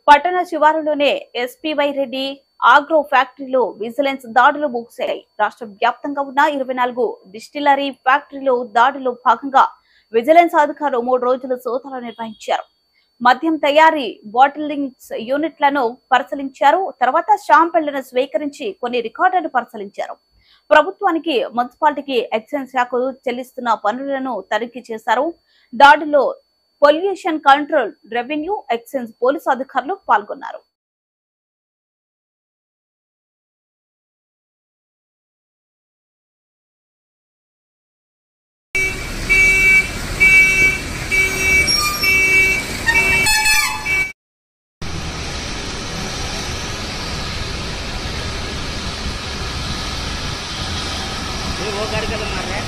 పట్టణ శివారులోనే SPY Reddy agro ఫ్యాక్టరీలో vigilance దాడులు ముగిశాయి. రాష్ట్ర వ్యాప్తంగా ఉన్న 24 డిస్టిలరీ ఫ్యాక్టరీలో దాడిలో భాగంగా విజిలెన్స్ అధికారులు 3 రోజులు సోదాలు నిర్వహించారు. మద్యం తయారీ బాటిలింగ్ యూనిట్లను పరిశీలించారు. తర్వాత శాంపిళ్లను స్వీకరించి కొన్ని రికార్డులను పరిశీలించారు. ప్రభుత్వానికి మున్సిపాలిటీకి ఎక్సైజ్ శాఖలు చెల్లిస్తున్న పన్నులను తనిఖీ చేశారు. దాడిలో pollution control, revenue, excise, police అధికారులు పాల్గొన్నారు. वो गाड़ी का मार रहा है।